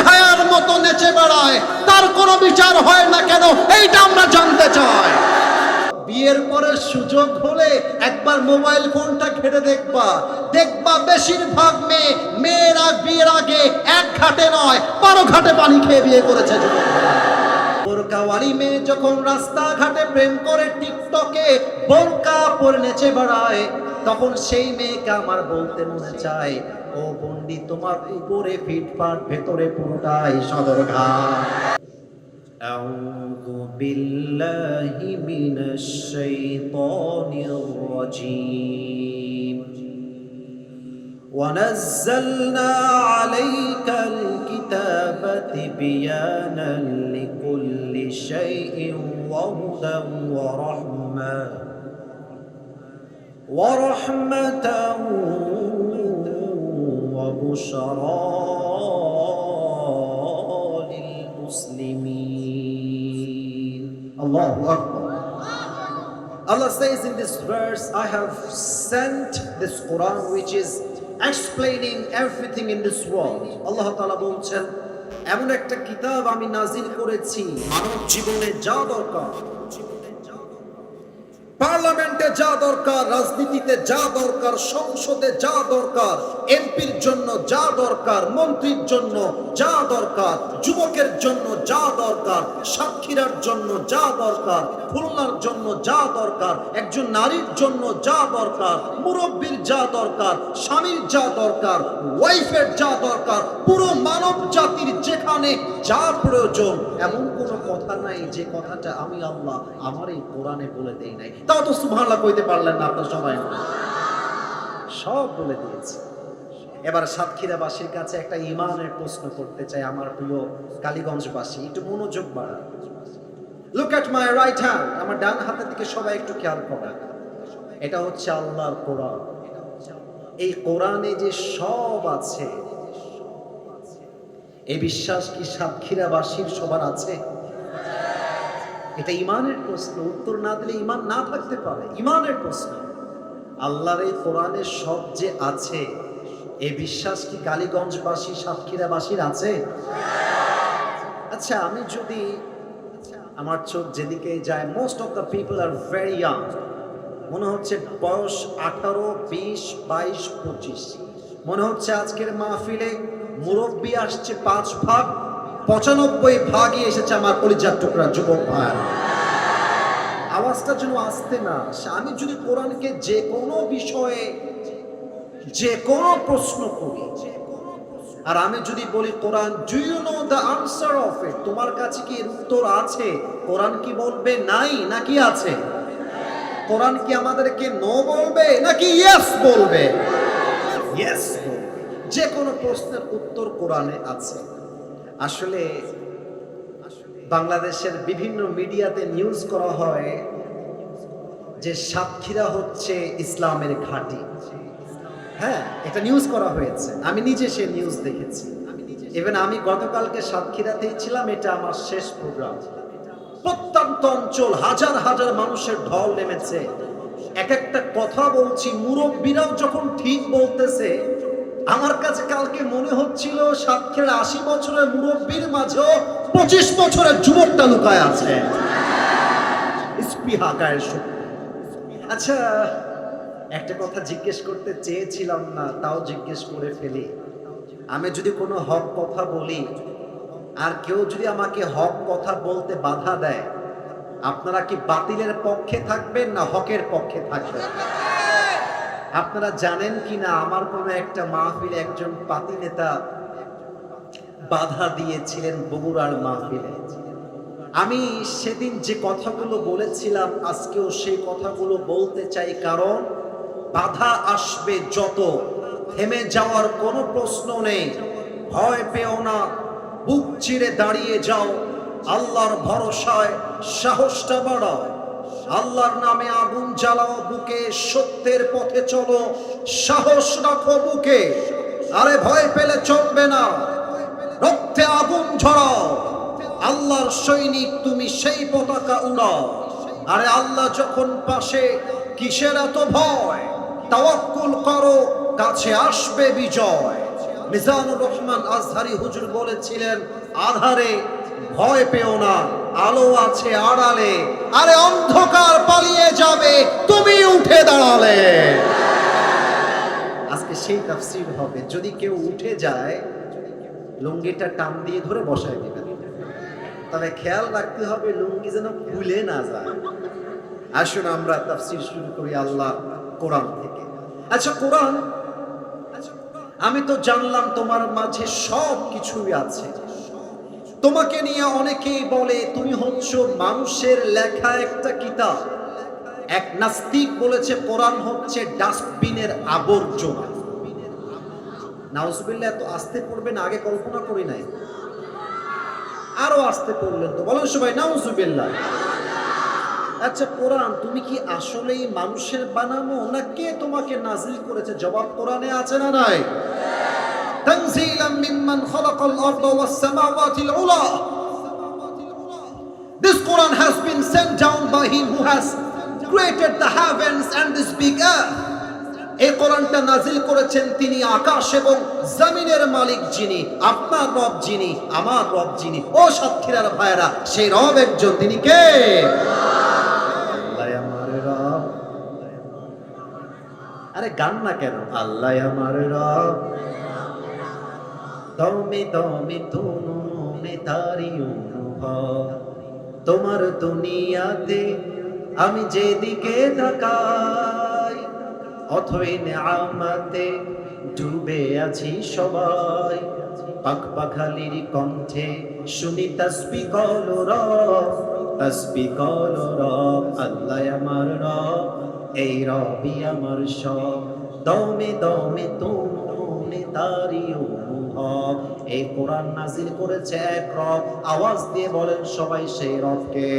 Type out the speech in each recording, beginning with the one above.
বেহায়ার মতো নেচে বেড়ায়, তার কোনো বিচার হয় না কেন, এইটা আমরা জানতে চাই। বিয়ের পরে সুযোগ হলে একবার মোবাইল ফোনটা ঘেটে দেখবা বেশিরভাগ মেয়েরা বিয়ের আগে এক ঘাটে নয় 12 ঘাটে পানি খেয়ে বিয়ে করেছে। বোরকাওয়ালি মেয়ে যখন রাস্তাঘাটে প্রেম করে টিকটকে বোরকা পরে নেচে বেড়ায়, তখন সেই মেয়েকে আমার বলতে মনে চায়, ও বন্দি, তোমার উপরে ফিটফাট, ভেতরে পুরোটাই সদরঘাট। আউযু বিল্লাহি মিনাশ শাইতানির রাজীম। ونزلنا عليك الكتاب تبيانا لكل شيء وهدى ورحمة وبشرى للمسلمين. الله أكبر. Allah says in this verse, I have sent this Quran which is explaining everything in this world. Allah Ta'ala বলছেন, এমন একটা কিতাব আমি নাজিল করেছি মানব জীবনে যা দরকার, পার্লামেন্টে যা দরকার, রাজনীতিতে যা দরকার, সংসদে যা দরকার, এমপির জন্য যা দরকার, মন্ত্রীর জন্য যা দরকার, যুবকের জন্য যা দরকার, সাক্ষীরার জন্য যা দরকার, খুলনার জন্য যা দরকার, একজন নারীর জন্য যা দরকার, মুরব্বীর যা দরকার, স্বামীর যা দরকার, ওয়াইফের যা দরকার, পুরো মানব জাতির যেখানে যা প্রয়োজন, এমন কোনো কথা নাই যে কথাটা আমি আল্লাহ আমার এই কোরআনে বলে দেই নাই। তাও তো সুবহানাল্লাহ কইতে পারলেন না আপনার সবাই, সব বলে দিয়েছে। এবার সাতক্ষীরাবাসীর কাছে একটা ঈমানের প্রশ্ন করতে চাই, আমার প্রিয় কালীগঞ্জবাসী, একটু মনোযোগ বাড়ান। Look at my right hand, আমার ডান হাতের দিকে সবাই একটু খেয়াল করেন। এটা হচ্ছে আল্লাহর কোরআন। এই কোরআনে যে সব আছে, এই বিশ্বাস কি সাতক্ষীরাবাসীর সবার আছে? এটা ঈমানের প্রশ্ন, উত্তর না দিলে ঈমান না থাকতে পারে। ঈমানের প্রশ্ন। আল্লাহর এই কোরআনে সব যে আছে, এই বিশ্বাস কি কালীগঞ্জবাসী সাতক্ষীরাবাসীর আছে? আচ্ছা, আমি যদি আমার চোখ যেদিকে যায়, most of the people are very young. মনে হচ্ছে বয়স 18, 20, 22, 25। মনে হচ্ছে আজকের মাহফিলে মুরব্বী আসছে 5 ভাগ, 95 ভাগই এসেছে আমার কলিজার টুকরা যুবক ভাই। আওয়াজটা যেন আসতে না। আমি যদি কোরআনকে যে কোনো বিষয়ে যে কোনো প্রশ্ন করি, আর আমি যদি বলি Quran, do you know the answer of it, তোমার কাছে কি এর উত্তর আছে? কোরআন কি বলবে নাই নাকি আছে? কোরআন কি আমাদেরকে নো বলবে নাকি ইয়েস বলবে? ইয়েস। যে কোনো প্রশ্নের উত্তর কোরআনে আছে। আসলে বাংলাদেশের বিভিন্ন মিডিয়াতে নিউজ করা হয় যে সাতক্ষীরা হচ্ছে ইসলামের ঘাঁটি। হ্যাঁ, এটা নিউজ করা হয়েছে, আমি নিজে সে নিউজ দেখেছি। ইভেন আমি গতকালকে সাতক্ষীরাতেই ছিলাম, এটা আমার শেষ প্রোগ্রাম। প্রত্যন্ত অঞ্চল, হাজার হাজার মানুষের ঢল নেমেছে। এক একটা কথা বলছি, মুরব্বীরাও যখন ঠিক বলতেছে, আমার কাছে কালকে মনে হচ্ছিল সাতক্ষীরা 80 বছরের মুরব্বীর মাঝেও 25 বছরের যুবকটা লুকায় আছে। স্পৃহা গায়ের শক্তি। আচ্ছা, একটা কথা জিজ্ঞেস করতে চেয়েছিলাম না, তাও জিজ্ঞেস করে ফেলি। আমি যদি কোনো হক কথা বলি আর কেউ যদি আমাকে হক কথা বলতে বাধা দেয়, আপনারা কি বাতিলের পক্ষে থাকবেন না হকের পক্ষে থাকবেন? আপনারা জানেন কি না, আমার কোনো একটা মাহফিলে একজন পাতি নেতা বাধা দিয়েছিলেন বগুড়ার মাহফিলে। আমি সেদিন যে কথাগুলো বলেছিলাম, আজকেও সেই কথাগুলো বলতে চাই, কারণ বাধা আসবে যত, থেমে যাওয়ার কোনো প্রশ্ন নেই। ভয় পেও না, বুক চিরে দাঁড়িয়ে যাও, আল্লাহর ভরসায় সাহসটা বাড়াও, আল্লাহর নামে আগুন জ্বালাও বুকে, সত্যের পথে চলো, সাহস রাখো বুকে। আরে ভয় পেলে চলবে না, রক্তে আগুন ঝরাও, আল্লাহর সৈনিক তুমি, সেই পতাকা উড়াও। আরে আল্লাহ যখন পাশে, কিসের এত ভয়? তাওয়াক্কুল করো, কাছে আসবে বিজয়। মিজানুর রহমান আজহারি হুজুর বলেছিলেন, আধারে ভয় পেও না, আলো আছে আড়ালে, আরে অন্ধকার পালিয়ে যাবে তুমি উঠে দাঁড়ালে। আজকে সেই তাফসীর হবে, যদি কেউ উঠে যায় লুঙ্গিটা টান দিয়ে ধরে বসায় দিবেন, তবে খেয়াল রাখতে হবে লুঙ্গি যেন খুলে না যায়। আসুন আমরা তাফসীর শুরু করি আল্লাহ কোরআন থেকে। আচ্ছা কোরআন, আমি তো জানলাম তোমার মাঝে সব কিছুই আছে। তোমাকে নিয়ে অনেকেই বলে তুমি হচ্ছ মানুষের লেখা একটা কিতাব। এক নাস্তিক বলেছে কোরআন হচ্ছে ডাস্টবিনের আবর্জনা। নাউজুবিল্লাহ, এত আস্তে পড়বেন আগে কল্পনা করি নাই, আরো আস্তে পড়লেন তো, বলেন সবাই নাউজুবিল্লাহ। আচ্ছা কোরআন তুমি কি আসলেই মানুষের বানানো, না কে তোমাকে নাজিল করেছে? জবাব কোরআনে আছে না নাই? তানজিলাম মিম্মান খালাকাল আরদা ওয়াস সামাওয়াতিল উলা। This Quran has been sent down by him who has created the heavens and this big earth. এই কোরআনটা নাজিল করেছেন তিনি, আকাশ এবং জমিনের মালিক যিনি, আপনার রব যিনি, আমার রব যিনি। ও সাতক্ষীরার ভাইরা, সেই রব একজন, তিনি কে? আল্লাহ আমার রব। আরে গান না কেন? আল্লাহ আমার রব, দমে দমে তুমে তারি অনুভব, তোমার দুনিয়াতে আমি যেদিকে তাকাই, অথই নেয়ামতে ডুবে আছি সবাই। পাখ পাখালির কণ্ঠে শুনি তাসবিহ কলো রব, তাসবিহ কলো রব। আল্লাহ আমার রব, এই রবই আমার সব, দমে দমে তুমে তারি অনুভব। এই কোরআন নাজিল করেছে এক রব, আওয়াজ দিয়ে বলেন সবাই সেই রবকে।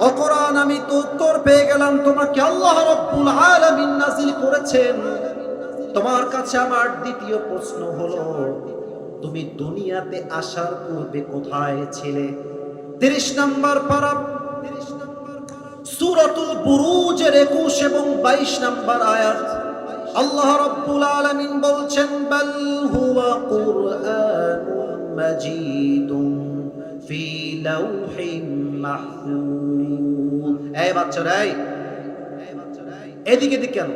ও কোরআন, আমি তো উত্তর পেয়ে গেলাম, তোমাকে আল্লাহ রাব্বুল আলামিন নাজিল করেছেন। তোমার কাছে আমার দ্বিতীয় প্রশ্ন হলো, তুমি দুনিয়াতে আসার পূর্বে কোথায় ছিলে? 30 নম্বর পারা সূরাতুল বুরুজের 21 এবং 22 নম্বর আয়াত। আল্লাহ রাব্বুল আলামিন বলছেন, বাল হুয়া কুরআনুম মাজিদুন ফি লাউহিম মাহফুজ। এই বাচ্চারা, এদিকে দিকে কেন?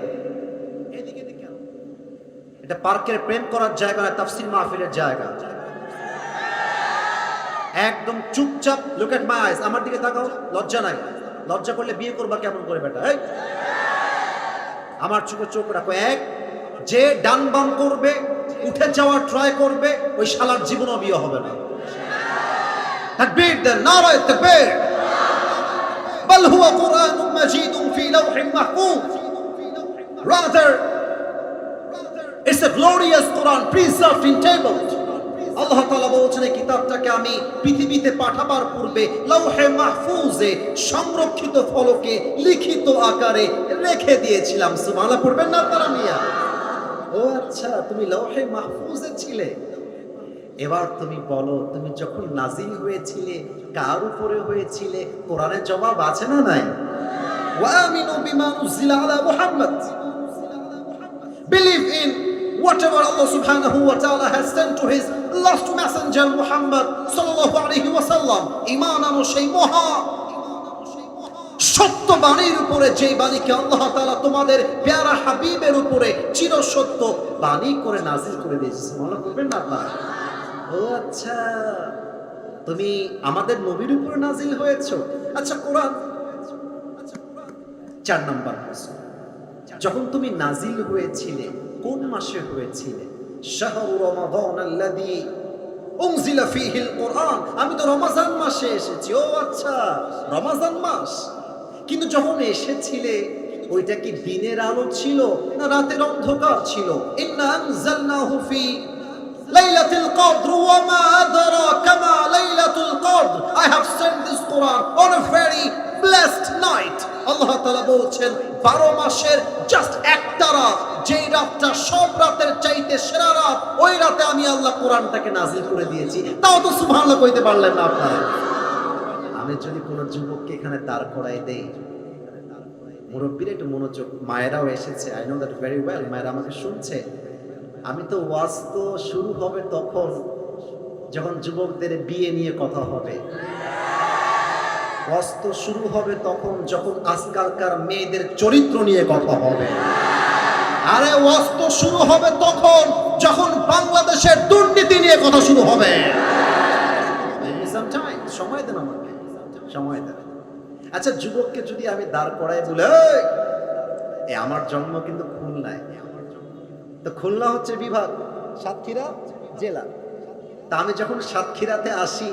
এটা পার্কের প্রেম করার জায়গা না, তাফসীর মাহফিলের জায়গা। একদম চুপচাপ, লুক এট মাই আইস, আমার দিকে তাকাও। লজ্জা নাই? লজ্জা করলে বিয়ে করবা কেমন করে বেটা? এই আমার চোখে চোখ রাখো। এক, যে ডান বাম করবে, উঠে যাওয়ার ট্রাই করবে, ওই শালার জীবনও বিয়ে হবে না। তাকবীর দেন, নারায়ে তাকবীর। বাল হুয়া কুরআনুম মাজিদুন ফি লাউহিম Mahfuz. Rather, it's a glorious Quran preserved in tables. আল্লাহ তাআলা বলছেন এই কিতাবটাকে আমি পৃথিবীতে পাঠাবার পূর্বে লাউহে মাহফুজে সংরক্ষিত ফলকে লিখিত আকারে রেখে দিয়েছিলাম। সুবহানাল্লাহ পড়বেন না আপনারা মিয়া? ও আচ্ছা, তুমি লাউহে মাহফুজে ছিলে। এবার তুমি বলো, তুমি যখন নাজিল হয়েছিলে কার উপরে হয়েছিলে? কোরআনের জবাব আছে না নাই? ওয়া আমিনু বিমা উনজিলা আলা Muhammad. Believe in whatever Allah subhanahu wa ta'ala has sent to his last messenger Muhammad sallallahu alaihi wasallam. ঈমান আনো সেই মহা সত্য বাণীর উপরে, যেই বাণীকে আল্লাহ তাআলা তোমাদের প্যারা হাবিবের উপরে চিরসত্য বাণী করে নাজিল করে দিয়েছে। মনে করবেন না আপনারা? ও আচ্ছা, তুমি আমাদের নবীর উপরে নাজিল হয়েছো। আচ্ছা কোরআন 4 নম্বর প্রশ্ন, যখন তুমি নাজিল হয়েছিলে কোন মাসে হয়েছিলে? শাহরু রমাদান আল্লাযী উনজিলা ফীহিল কুরআন। আমি তো রমজান মাসে এসেছি। ও আচ্ছা, রমজান মাস। কিন্তু যখন এসেছিলে ওইটা কি দিনের আলো ছিল না রাতের অন্ধকার ছিল? ইন্না আনজালনাহু ফি লাইলাতুল কদর ওয়া মা আদরাকা মা লাইলাতুল কদর। I have sent this Quran on a very blessed night. আল্লাহ তাআলা বলছেন 12 মাসের জাস্ট একটা রাত, যেই রাতটা সব রাতের চাইতে সেরা রাত, ওই রাতে আমি আল্লাহ কোরআনটাকে নাজিল করে দিয়েছি। তাও তো সুবহানাল্লাহ কইতে পারলেন না আপনারা। আমি যদি কোনো যুবককে এখানে দাঁড় করাই দেই, মুরব্বীরা একটু মনোযোগ, মায়েরাও এসেছে, I know that very well, মায়েরা আমাকে শুনছে। আমি তো ওয়াজ তো শুরু হবে তখন যখন যুবকদের বিয়ে নিয়ে কথা হবে। ওয়াজ তো শুরু হবে তখন যখন আজকালকার মেয়েদের চরিত্র নিয়ে কথা হবে। আরে ওয়াজ তো শুরু হবে তখন যখন বাংলাদেশের দুর্নীতি নিয়ে কথা শুরু হবে। সময় দেন আমাকে, সময় দেন। আচ্ছা, যুবককে যদি আমি দাঁড় করাই বলে, আমার জন্ম কিন্তু খুলনায়, তো খুলনা হচ্ছে বিভাগ, সাতক্ষীরা জেলা। তা আমি যখন সাতক্ষীরাতে আসি,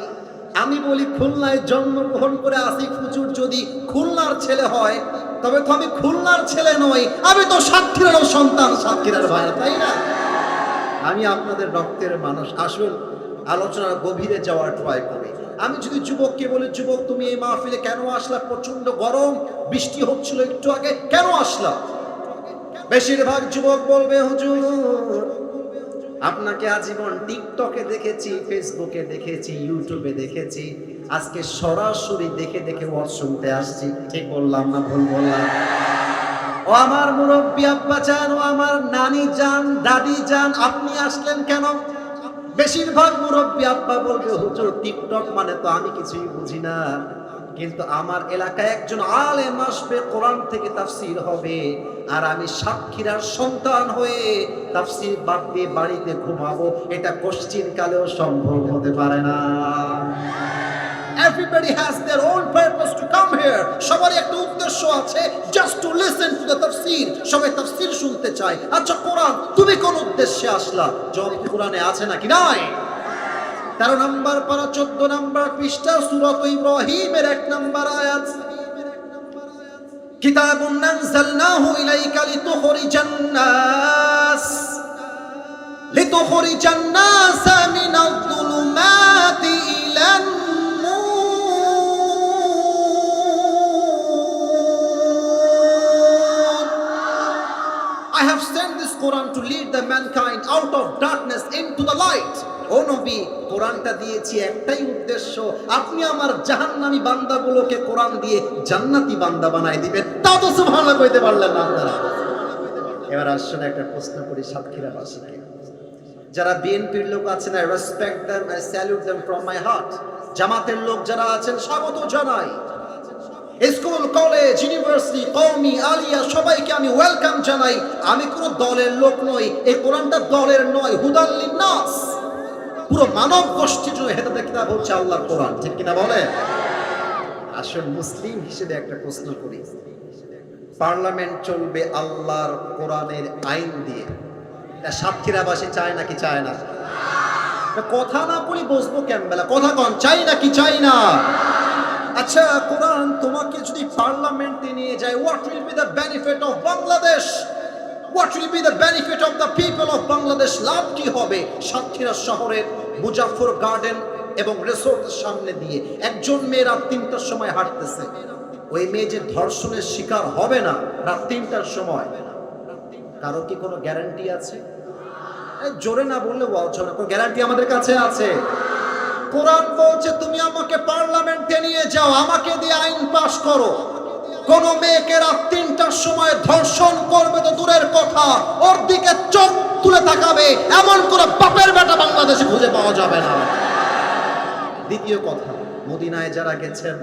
আমি বলি খুলনায় জন্মগ্রহণ করে আসিফ হুজুর যদি খুলনার ছেলে হয়, তবে তো আমি খুলনার ছেলে নই, আমি তো সাতক্ষীরার সন্তান, সাতক্ষীরার ভাই, তাই না? আমি আপনাদের রক্তের মানুষ। আসুন আলোচনার গভীরে যাওয়ার ট্রাই করি। আমি যদি যুবককে বলি, যুবক তুমি এই মাহফিলে কেন আসলা? প্রচন্ড গরম, বৃষ্টি হচ্ছিল একটু আগে, কেন আসলা? বেশিরভাগ যুবক বলবে, হুজুর আপনাকে আজীবন টিকটকে দেখেছি, ফেসবুকে দেখেছি, ইউটিউবে দেখেছি, আজকে সরাসরি দেখে দেখে ওয়াজ শুনতে আসছি। ঠিক বললাম না ভুল বললাম? ও আমার মুরব্বী আব্বা জান, ও আমার নানি জান, দাদি জান, আপনি আসলেন কেন? বেশিরভাগ মুরব্বী আব্বা বলবে, হুজুর টিকটক মানে তো আমি কিছুই বুঝি না, কিন্তু আমার এলাকায় একজন আলেম আসবে, কোরআন থেকে তাফসীর হবে, আর আমি সাতক্ষীরার সন্তান হয়ে তাফসীর বাদ দিয়ে বাড়িতে ঘুমাবো, এটা কোশ্চিন কালেও সম্ভব হতে পারে না। Everybody has their own purpose to come here. সবারই একটা উদ্দেশ্য আছে, just to listen to the tafsir. সবাই তাফসীর শুনতে চায়। আচ্ছা কোরআন, তুমি কোন উদ্দেশ্যে আসলা? জবাব কোরআনে আছে নাকি নাই? 13 নম্বর পারা 14 নম্বর পৃষ্ঠা সূরা ইব্রাহিমের 1 নম্বর আয়াত, কিতাবুন নাযালনাহু ইলাইকা লিতুখরিজান নাস মিনাল যুলুমাতি ইলান I have sent this Quran to lead the mankind out of darkness into the light. ও নবী, কোরআনটা দিয়েছি একটাই উদ্দেশ্য, আপনি আমার জাহান্নামী বান্দাগুলোকে কোরআন দিয়ে জান্নাতি বান্দা বানাই দিবেন। তাও তো সুবহানাল্লাহ কইতে পারলেন না আপনারা। এবার আসলে একটা প্রশ্ন করি সাতক্ষীরাবাসীকে, যারা বিএনপির লোক আছেন, I respect them, I salute them from my heart. জামাতের লোক যারা আছেন স্বাগত জানাই। স্কুল, কলেজ, ইউনিভার্সিটি, কওমি, আলিয়া সবাইকে আমি ওয়েলকাম জানাই। আমি কোনো দলের লোক নই, এই কোরআনটা দলের নয়, হুদাল লিন্নাস, পুরো মানব গোষ্ঠীর জন্য হেদায়েতের কিতাব হচ্ছে আল্লাহর কোরআন। ঠিক কিনা বলেন? আসল মুসলিম হিসেবে একটা প্রশ্ন করি, পার্লামেন্ট চলবে আল্লাহর কোরআনের আইন দিয়ে, এটা সাতক্ষীরাবাসী চায় নাকি চায় না? কথা না বলি বসবো কেমবেলা, কথা কন, চাই নাকি চাই না? আচ্ছা, কোরআন তোমাকে যদি পার্লামেন্টে নিয়ে যায়, what will be the benefit of Bangladesh? What will be the benefit of the people of Bangladesh? লাভ কি হবে? সাতক্ষীরা শহরের মুজাফফর গার্ডেন এবং রিসোর্টের সামনে দিয়ে একজন মেয়ে রাত 3টার সময় হাঁটতেছে, ওই মেয়ে যে ধর্ষণের শিকার হবে না রাত 3টার সময়, কারো কি কোনো গ্যারান্টি আছে? জোরে না বললে বলছো না, কোনো গ্যারান্টি আমাদের কাছে আছে? কোরআন বলছে তুমি আমাকে পার্লামেন্টে নিয়ে যাও, আমাকে দিয়ে আইন পাস করো, কোন মেয়েকে রাত 3টার সময় ধর্ষণ করবে তো দূরের কথা, ওর দিকে চোখ তুলে তাকাবে এমন কোন বাপের বেটা বাংলাদেশে খুঁজে পাওয়া যাবে না। দ্বিতীয় কথা, মদিনায় যারা গেছেন,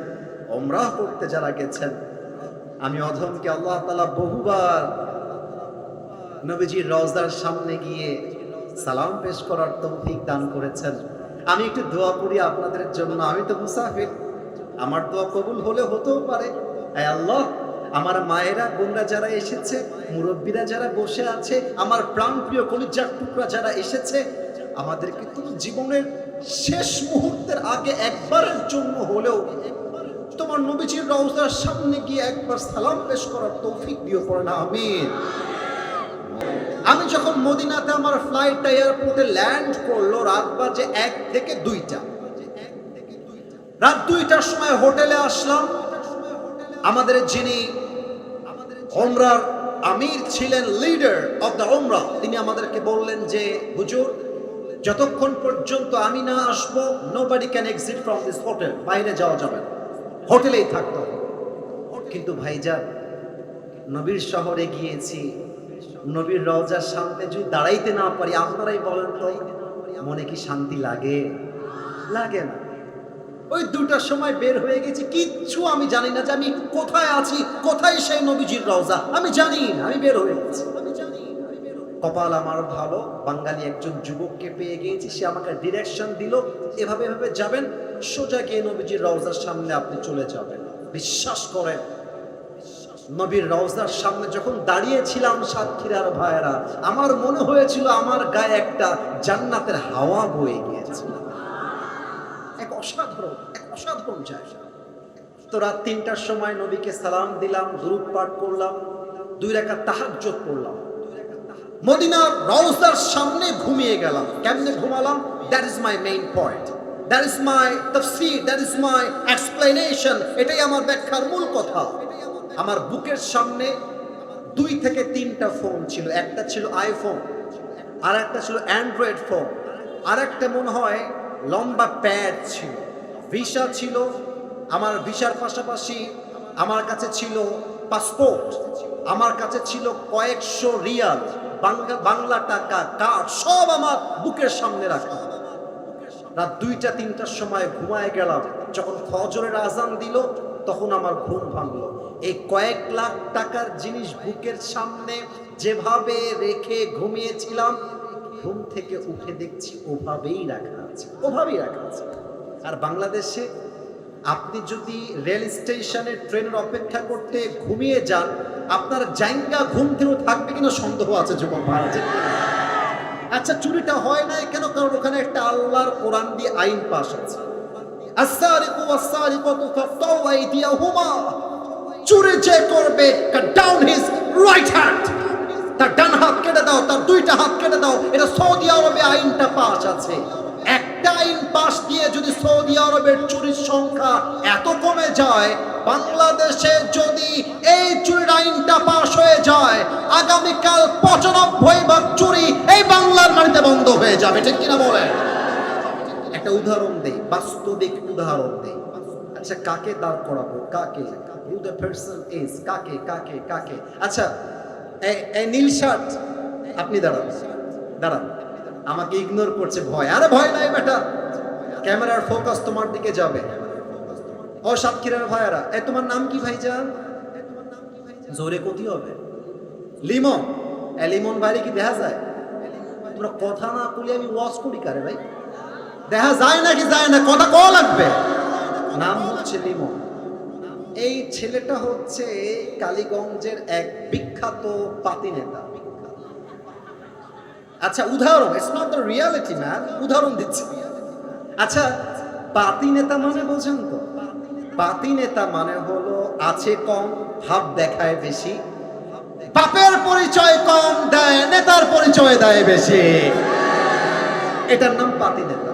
উমরাহ করতে যারা গেছেন, আমি অধমকে আল্লাহ তাআলা বহুবার নবীজির রওজার সামনে গিয়ে সালাম পেশ করার তৌফিক দান করেছেন। আমি একটু দোয়া করি আপনাদের জন্য, আমি তো মুসাফির, আমার দোয়া কবুল হলে হতেও পারে। হে আল্লাহ, আমার মায়েরা বোনরা যারা এসেছে, মুরব্বীরা যারা বসে আছে, আমার প্রাণপ্রিয় কলিজার টুকরা যারা এসেছে, আমাদেরকে তুমি জীবনের শেষ মুহূর্তের আগে একবারের জন্য হলেও তোমার নবীজির রওজার সামনে গিয়ে একবার সালাম পেশ করার তৌফিক দিও, পড়ে না আমিন। আমি যখন মদিনাতে আমার ফ্লাইটটা এয়ারপোর্টে ল্যান্ড করলো, রাত বাজে 1 থেকে 2টা, রাত 2টার সময় হোটেলে আসলাম। আমাদের যিনি উমরার আমির ছিলেন, লিডার অফ দ্য উমরা, তিনি আমাদেরকে বললেন যে হুজুর, যতক্ষণ পর্যন্ত আমি না আসবো, nobody can exit from this hotel, বাইরে যাওয়া যাবে না, হোটেলেই থাকতে হবে। কিন্তু ভাইজান, নবীর শহরে গিয়েছি, নবীর রওজার সামনে যদি দাঁড়াইতে না পারি, আপনারাই বলেন তো মনে কি শান্তি লাগে? লাগে না। ওই 2টার সময় বের হয়ে গেছি, কিচ্ছু আমি জানি না যে আমি কোথায় আছি, কোথায় সেই নবীজির রওজা আমি জানি না, আমি বের হয়ে গেছি। কপাল আমার ভালো, বাঙালি একজন যুবককে পেয়ে গিয়েছি, সে আমাকে ডিরেকশন দিল, এভাবে এভাবে যাবেন, সোজা গিয়ে নবীজির রওজার সামনে আপনি চলে যাবেন। বিশ্বাস করেন, নবীর রওজার সামনে যখন দাঁড়িয়েছিলাম সাতক্ষীরার ভাইয়েরা, আমার মনে হয়েছিল আমার গায়ে একটা জান্নাতের হাওয়া বয়ে গিয়েছে। এক অসাধারণ জায়গা। তো রাত 3টার সময় নবীকে সালাম দিলাম, দুরূদ পাঠ করলাম, 2 রাকাত তাহাজ্জুদ পড়লাম, মদিনার রওজার সামনে ঘুমিয়ে গেলাম। কেমনে ঘুমালাম? That is my main point, that is my তাফসীর, দ্যাট ইজ মাই এক্সপ্লেনেশন। এটাই আমার ব্যাখ্যার মূল কথা। আমার বুকের সামনে 2 থেকে 3টা ফোন ছিল। একটা ছিল আইফোন, আর একটা ছিল অ্যান্ড্রয়েড ফোন, আর একটা মনে হয় লম্বা প্যাড ছিল। ভিসা ছিল, আমার ভিসার পাশাপাশি আমার কাছে ছিল পাসপোর্ট, আমার কাছে ছিল কয়েকশো রিয়াল, বাংলা টাকা, কার্ড, সব আমার বুকের সামনে রাখা। রাত 2টা-3টার সময় ঘুমায় গেলাম। যখন ফজরের আজান দিল তখন আমার ঘুম ভাঙলো। এই কয়েক লাখ টাকার জিনিস বুকের সামনে যেভাবে রেখে ঘুমিয়েছিলাম, ঘুম থেকে উঠে দেখছি ওভাবেই রাখা আছে, ওভাবেই রাখা আছে। আর বাংলাদেশে আপনি যদি রেল স্টেশনে ট্রেনের অপেক্ষা করতে ঘুমিয়ে যান, আপনার জায়গা ঘুম থেকেও থাকবে কিনা সন্দেহ আছে যুবক ভাইরা। আচ্ছা, চুরিটা হয় নাই কেন? কারণ ওখানে একটা আল্লাহর কোরআন দিয়ে আইন পাশ আছে, আস-সারিকু ওয়াস-সারিকাতু ফাকতাউ আইদিয়াহুমা, চুরি যে করবে cut down his right hand, তার ডান হাত কেটে দাও, তার 2টা হাত কেটে দাও। এটা সৌদি আরবে আইনটা পাশ আছে। একটা আইন পাশ দিয়ে যদি সৌদি আরবের চুরির সংখ্যা এত কমে যায়, বাংলাদেশে যদি এই চুরির আইনটা পাশ হয়ে যায়, আগামীকাল 95 ভাগ চুরি এই বাংলার মাটিতে বন্ধ হয়ে যাবে। ঠিক কিনা বলেন? একটা উদাহরণ দেই, বাস্তবিক উদাহরণ দেই। আচ্ছা, কাকে দাঁড় করাবো? কাকে? Who the person is? কাকে কাকে কাকে? আচ্ছা, এই নীল শার্ট, আপনি দাঁড়ান, দাঁড়ান। আমাকে ইগনোর করছে, ভয়। আরে ভয় নাই বেটা, ক্যামেরার ফোকাস তোমার দিকে যাবে। ও সাতক্ষীরার ভাইয়ারা, তোমার নাম কি ভাইজান? জোরে কতি হবে? লিমন। লিমন ভাইরে কি দেখা যায়? তোমরা কথা না বলে আমি ওয়াজ করি কারে ভাই? দেখা যায় নাকি যায় না? কথা কওয়া লাগবে। নাম হচ্ছে লিমন। এই ছেলেটা হচ্ছে কালীগঞ্জের এক বিখ্যাত পাতি নেতা। আচ্ছা, উদাহরণ, it's not the reality man, উদাহরণ দিচ্ছি। আচ্ছা, পাতি নেতা মানে বোঝেন তো? পাতি নেতা মানে হলো আছে কম, ভাব দেখায় বেশি, বাপের পরিচয় কম দেয়, নেতার পরিচয় দেয় বেশি। এটার নাম পাতি নেতা।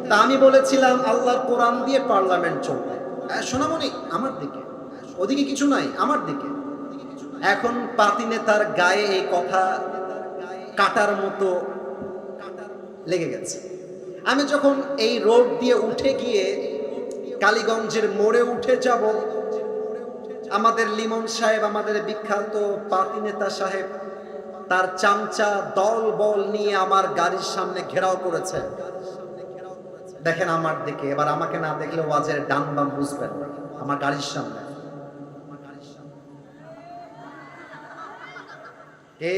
তা আমি বলেছিলাম আল্লাহর কোরআন দিয়ে পার্লামেন্ট চলবে। সোনামণি আমার দিকে, ওদিকে কিছু নাই, আমার দিকে। এখন পাতি নেতার গায়ে এই কথা কাটার মতো লেগে গেছে। আমি যখন এই রোড দিয়ে উঠে গিয়ে কালীগঞ্জের মোড়ে উঠে যাব, আমাদের লিমন সাহেব, আমাদের বিখ্যাত পাতি নেতা সাহেব, তার চামচা দল বল নিয়ে আমার গাড়ির সামনে ঘেরাও করেছে। দেখেন আমার দিকে, এবার আমাকে না দেখলে ওয়াজের ডান বাম বুঝবেন না। আমার গাড়ির সামনে কে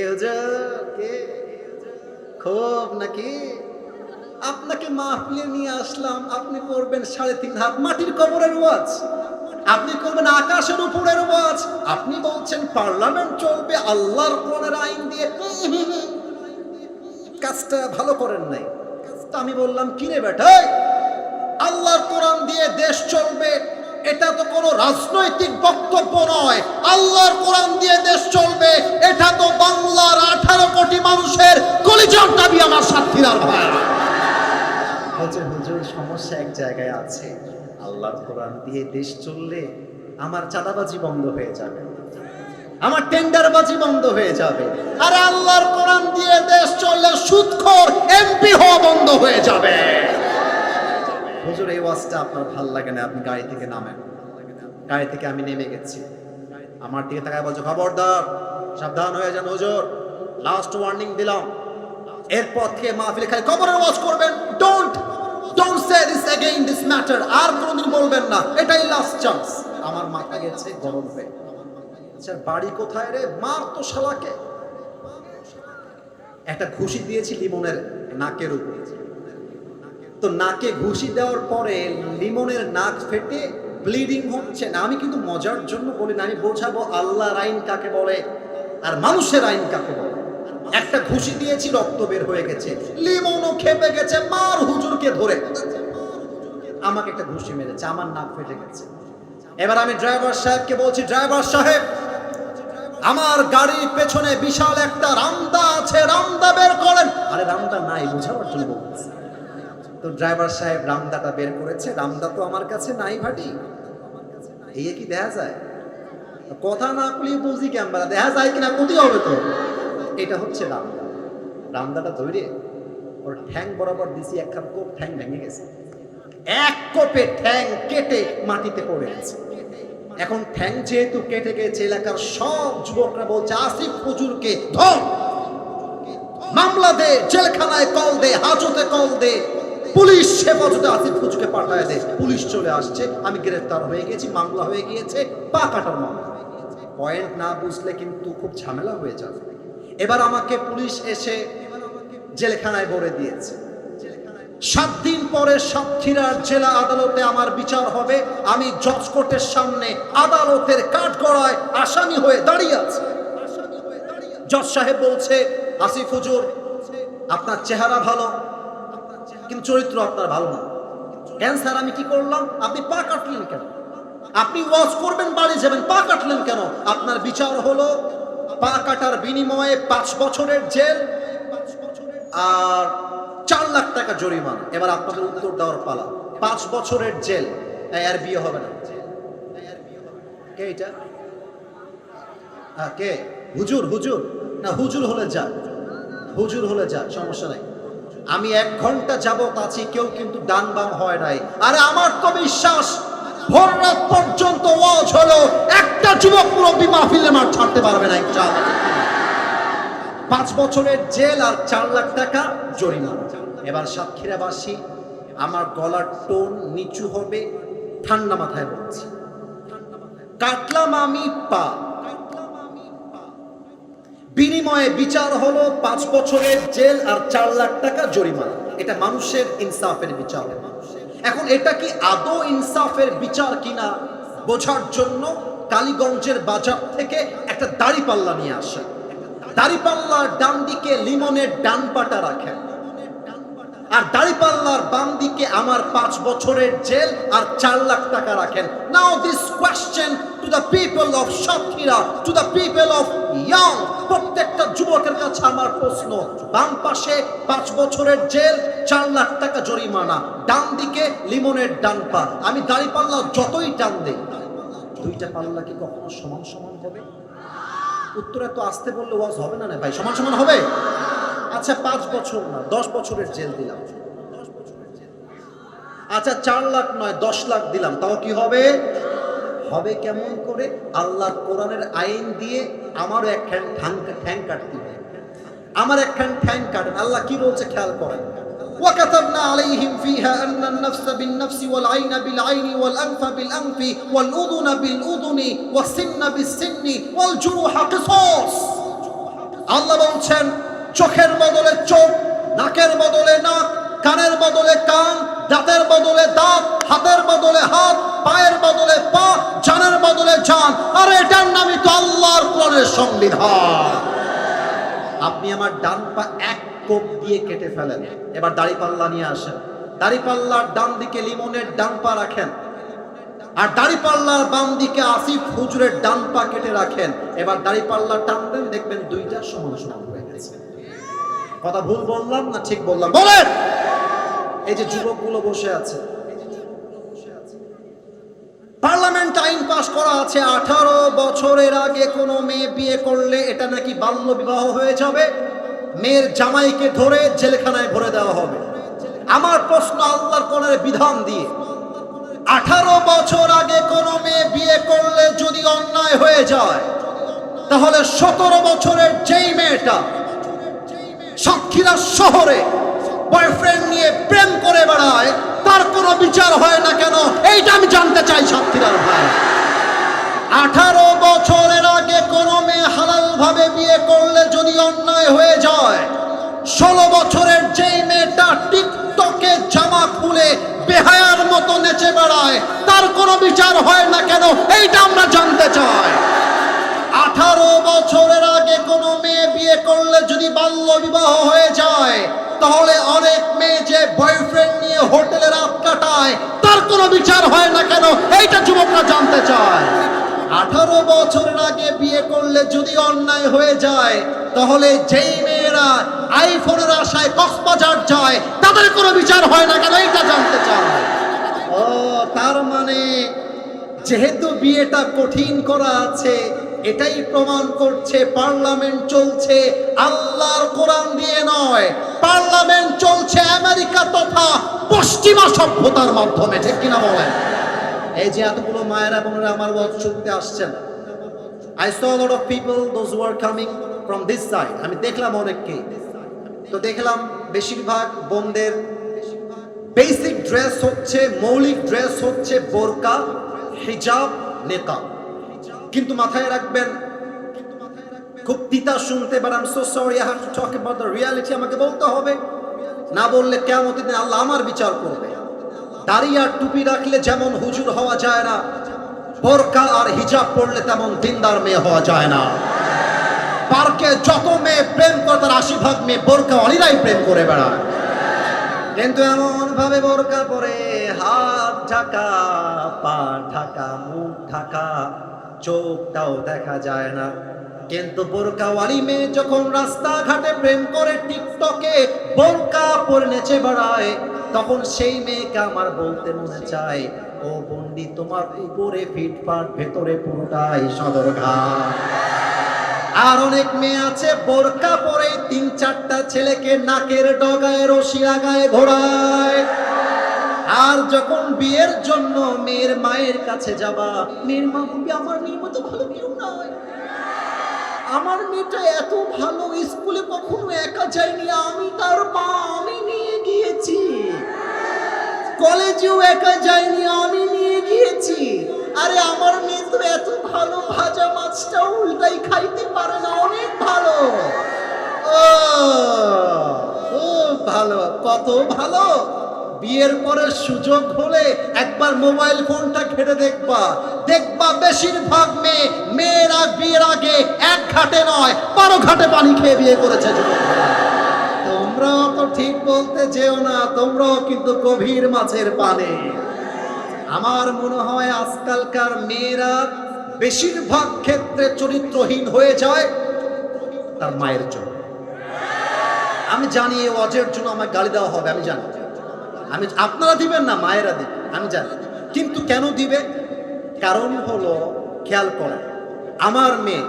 কে খুব নাকি? আপনাকে মাহফিলে নিয়ে আসলাম, আপনি করবেন 3.5 হাত মাটির কবরের ওয়াজ, আপনি করবেন আকাশের উপরের ওয়াজ, আপনি বলছেন পার্লামেন্ট চলবে আল্লাহর কোরআনের আইন দিয়ে। কাজটা ভালো করেন নাই। তা আমি বললাম, কিরে বেটা, আল্লাহর কোরআন দিয়ে দেশ চলবে, এটা তো কোনো রাজনৈতিক বক্তব্য নয়। আল্লাহর কোরআন দিয়ে দেশ চলবে, এটা তো বাংলার 18 কোটি মানুষের কলিজার দাবি। আমার সাথীরা ভাইরা, হুজুর সমস্যা এক জায়গায় আছে, আল্লাহর কোরআন দিয়ে দেশ চললে আমার চাঁদাবাজি বন্ধ হয়ে যাবে, আমার টেন্ডারবাজি বন্ধ হয়ে যাবে। আর আল্লাহর কোরআন দিয়ে দেশ চললে সুদখোর এমপি হওয়া বন্ধ হয়ে যাবে। হুজুর, এই ওয়াজটা আপনার ভাল লাগে না, আপনি গাড়ি থেকে নামেন। গাড়ি থেকে আমি নেমে গেছি, আমার দিকে তাকায় বলছে, খবরদার, সাবধান হয়ে যান হুজুর, লাস্ট ওয়ার্নিং দিলাম, এরপর থেকে মাহফিলে খালি কবরের ওয়াজ করবেন, don't say this again this matter, আর কোনোদিন বলবেন না, এটাই লাস্ট চান্স। আমার মাথা গেছে গরম হয়ে। আচ্ছা বাড়ি কোথায় রে? মার তো শালাকে। একটা ঘুষি দিয়েছি লিমনের নাকের উপর, তো নাকে ঘুষি দেওয়ার পরে লিমনের নাক ফেটে ব্লিডিং হচ্ছে না। আমি কিন্তু মজার জন্য বলি না, আমি বোঝাবো আল্লাহর আইন কাকে বলে আর মানুষের আইন কাকে বলে। একটা ঘুষি দিয়েছি, রক্ত বের হয়ে গেছে, লিমনও খেপে গেছে, মার হুজুরকে ধরে আমাকে একটা ঘুষি মেরেছে, আমার নাক ফেটে গেছে। এবার আমি ড্রাইভার সাহেবকে বলছি, ড্রাইভার সাহেব আমার গাড়ির পেছনে বিশাল একটা রামদা আছে, রামদা বের করেন। আরে রামদা নাই, বোঝাবার জন্য বলছি। তো ড্রাইভার সাহেব রামদাটা বের করেছে, রামদা তো আমার কাছে নাই ভাটি, এই কি দেখা যায়? কথা না বলি বুঝি কেমন দেখা যায় কিনা ক্ষতি হবে তো। এটা হচ্ছে রামদা। রামদাটা ধরে ওর ঠ্যাং বরাবর দিছি, একখান কোপ, ঠ্যাং ভেঙে গেছে, এক কোপে ঠ্যাং কেটে মাটিতে পড়ে গেছে। এখন ঠ্যাং যেহেতু কেটে গেছে, এলাকার সব যুবকরা বলছে আসিফ হুজুরকে ধর, মামলা দে, জেলখানায় কল দে, হাজতে কল দে, পুলিশ হেফাজতে আসিফ হুজুরকে পাঠায় দে। পুলিশ চলে আসছে, আমি গ্রেফতার হয়ে গেছি, মামলা হয়ে গিয়েছে, পা কাটার মামলা। পয়েন্ট না বুঝলে কিন্তু খুব ঝামেলা হয়ে যাবে। এবার আমাকে পুলিশ এসে জেলখানায় ভরে দিয়েছে। 7 দিন পরে সাতক্ষীরার জেলা আদালতে আমার বিচার হবে। আমি জজ কোর্টের সামনে আদালতের কাঠগড়ায় আসামি হয়ে দাঁড়িয়ে আছি। জজ সাহেব বলছে, আসিফ হুজুর আপনার চেহারা ভালো কিন্তু চরিত্র আপনার ভালো না। কেন স্যার আমি কি করলাম? আপনি পা কাটলেন কেন? আপনি ওয়াজ করবেন, বাড়ি যাবেন, পা কাটলেন কেন? আপনার বিচার হলো পা কাটার বিনিময়ে 5 বছরের জেল আর 4 লাখ টাকা জরিমানা। এবার আপনাদের উত্তর দেওয়ার পালা। 5 বছরের জেল, আর বিয়ে হবে না। কে এটা? কে? হুজুর? হুজুর না, হুজুর হলে যা, হুজুর হলে যা, সমস্যা নাই। আমি 1 ঘন্টা যাবত আছি, কেউ কিন্তু ডান বাম হয় নাই। আরে আমার তো বিশ্বাস ভোর রাত পর্যন্ত ওয়াজ হলো, একটা যুবক মুরব্বী মাহফিলে মাঠ ছাড়তে পারবে না ইনশাআল্লাহ। 5 বছরের জেল আর 4 লাখ টাকা জরিমানা। এবার সাতক্ষীরাবাসী, আমার গলার টোন নিচু হবে, ঠান্ডা মাথায় বলছি, কাটলাম আমি পা, বিনিময়ে বিচার হলো 5 বছরের জেল আর 4 লাখ টাকা জরিমানা। এটা মানুষের ইনসাফের বিচার। এখন এটা কি আদৌ ইনসাফের বিচার কিনা বোঝার জন্য কালীগঞ্জের বাজার থেকে একটা দাড়িপাল্লা নিয়ে আসেন। দাড়িপাল্লার ডান দিকে লিমনের ডান পাটা রাখেন, আর দাড়িপাল্লার বাম দিকে আমার 5 বছরের জেল আর 4 লাখ টাকা রাখেন। Now this question to the people of Satkhira, to the people of young, প্রত্যেকটা যুবকের কাছে আমার প্রশ্ন, বাম পাশে 5 বছরের জেল, 4 লাখ টাকা জরিমানা, ডান দিকে লিমনের ডান পা। আমি দাড়িপাল্লা যতই টান দেই, দুইটা পাল্লা কি কখনো সমান সমান হবে? উত্তরে তো আসতে বললে ওয়াজ হবে না ভাই, সমান সমান হবে? আচ্ছা 5 বছর না 10 বছরের জেল দিলাম, আচ্ছা 4 লাখ নয় 10 লাখ দিলাম, তাও কি হবে? হবে কেমন করে? আল্লাহর কোরআনের আইন দিয়ে আমারও একখান ঠ্যাং কাটতে হবে, আমার একখান ঠ্যাং কাটেন। আল্লাহ কি বলছে খেয়াল করেন, وكتبنا عليهم فيها أن النفس بالنفس والعين بالعين والأنف بالأنف والأذن بالأذن والسن بالسن والجروح قصاص। আল্লাহ বলছেন চোখের বদলে চোখ, নাকের বদলে নাক, কানের বদলে কান, দাঁতের বদলে দাঁত, হাতের বদলে হাত, পায়ের বদলে পা, জানের বদলে জান। আর এটার নামই তো আল্লাহর কোরআনের সংবিধান। আপনি আমার ডান পা এক কোপ দিয়ে কেটে ফেলেন। এবার দাড়িপাল্লা নিয়ে আসেন, দাড়িপাল্লার ডান দিকে লিমনের ডান পা রাখেন, আর দাড়িপাল্লার বাম দিকে আসিফ হুজুরের ডান পা কেটে রাখেন। এবার দাড়িপাল্লা টানবেন, দেখবেন দুইটা সমান সমান হয়ে গেছে। কথা ভুল বললাম না ঠিক বললাম? বলেন। এই যে যুবকগুলো বসে আছে, পার্লামেন্ট আইন পাস করা আছে, 18 বছরের আগে কোনো মেয়ে বিয়ে করলে এটা নাকি বাল্য বিবাহ হয়ে যাবে, মেয়ের জামাইকে ধরে জেলখানায় ভরে দেওয়া হবে। আমার প্রশ্ন, আল্লাহর কোরআনের বিধান দিয়ে 18 বছর আগে কোনো মেয়ে বিয়ে করলে যদি অন্যায় হয়ে যায়, তাহলে 17 বছরের যেই মেয়েটা সাতক্ষীরা শহরে বয়ফ্রেন্ড নিয়ে প্রেম করে বেড়ায়, তার কোনো বিচার হয় না কেন? এইটা আমি জানতে চাই সাতক্ষীরার ভাই। 18 বছরের আগে কোনো মেয়ে হালাল ভাবে বিয়ে করলে যদি অন্যায় হয়ে যায়, 16 বছরের যেই মেয়েটা টিকটকে জামা খুলে বেহায়ার মতো নেচে বেড়ায়, তার কোনো বিচার হয় না কেন? এইটা আমরা জানতে চাই। 18 বছরের আগে কোনো মেয়ে বিয়ে করলে যদি বাল্য বিবাহ হয়ে যায়, তাহলে অনেক মেয়ে যে বয়ফ্রেন্ড নিয়ে হোটেলে রাত কাটায়, তার কোনো বিচার হয় না কেন? এইটা যুবকরা জানতে চায়। 18 বছরের আগে বিয়ে করলে যদি অন্যায় হয়ে যায়, তাহলে যেই মেয়েরা আইফোনের আশায় কক্সবাজার যায়, তাদের কোনো বিচার হয় না কেন? এইটা জানতে চায়। ও, তার মানে যেহেতু বিয়েটা কঠিন করা আছে, এটাই প্রমাণ করছে পার্লামেন্ট চলছে আল্লাহর কোরআন দিয়ে নয়, পার্লামেন্ট চলছে আমেরিকা তথা পশ্চিমা সভ্যতার মাধ্যমে। ঠিক কিনা বলেন? এই যে এতগুলো মায়েরা বোনেরা আমার ওয়াজ শুনতে আসছেন, I saw a lot of people, those who are coming from this side. আমি দেখলাম অনেককে, তো দেখলাম বেশিরভাগ বোনদের বেসিক ড্রেস হচ্ছে, মৌলিক ড্রেস হচ্ছে বোরকা, হিজাব, নিকাব। কিন্তু মাথায় রাখবেন, খুব তিতা শুনতে, but I'm so sorry I have to talk about the reality, আমাকে বলতে হবে, না বললে কিয়ামতের দিন আল্লাহ আমার বিচার করবে। দাড়ি আর টুপি রাখলে যেমন হুজুর হওয়া যায় না, বোরকা আর হিজাব পড়লে তেমন দিনদার মেয়ে হওয়া যায় না। পার্কে যত মেয়ে প্রেম করে, তার 80% মেয়ে বোরকা অলিরাই প্রেম করে বেড়ায়। কিন্তু এমন ভাবে বোরকা পরে, হাত ঢাকা, পা ঢাকা, মুখ ঢাকা, চোখটাও দেখা যায় না। কিন্তু বোরকাওয়ালি মেয়ে যখন রাস্তাঘাটে প্রেম করে, টিকটকে বোরকা পরে নেচে বেড়ায়, তখন সেই মেয়েকে আমার বলতে মনে চায়, ও বন্দি, তোমার উপরে ফিটফাট, ভেতরে পুরোটাই সদরঘাট। আর অনেক মেয়ে আছে বোরকা পরে 3-4টা ছেলেকে নাকের ডগায় রশি লাগায় ঘোরায়। আর যখন বিয়ের জন্য মেয়ের মায়ের কাছে যাবা, মেয়ের মা বলবে, আমার মেয়ের মতো ভালো কেউ নয়, আমার মেয়েটা এত ভালো, স্কুলে কখনো একা যায়নি, আমি তার মা, আমি নিয়ে গিয়েছি, কলেজেও একা যায়নি, আমি নিয়ে গিয়েছি। আরে আমার মেয়ে তো এত ভালো, ভাজা মাছটা উল্টাই খাইতে পারে না, অনেক ভালো। ও ভালো, কত ভালো। বিয়ের পরে সুযোগ হলে একবার মোবাইল ফোনটা ঘেটে দেখবা, বেশিরভাগ মেয়েরা বিয়ের আগে 1 ঘাটে নয় 12 ঘাটে পানি খেয়ে বিয়ে করেছে। তোমরাও তো ঠিক বলতে যেও না, তোমরাও কিন্তু গভীর মাছের পানে। আমার মনে হয় আজকালকার মেয়েরা বেশিরভাগ ক্ষেত্রে চরিত্রহীন হয়ে যায় তার মায়ের জন্য। আমি জানি এই ওয়াজের জন্য আমার গালি দেওয়া হবে, আমি জানি, আপনারা দিবেন না, মায়েরা দিবেন, আমি জানি। কিন্তু কেন দিবে? কারণ হলো, খেয়াল করেন, আমার মেয়ে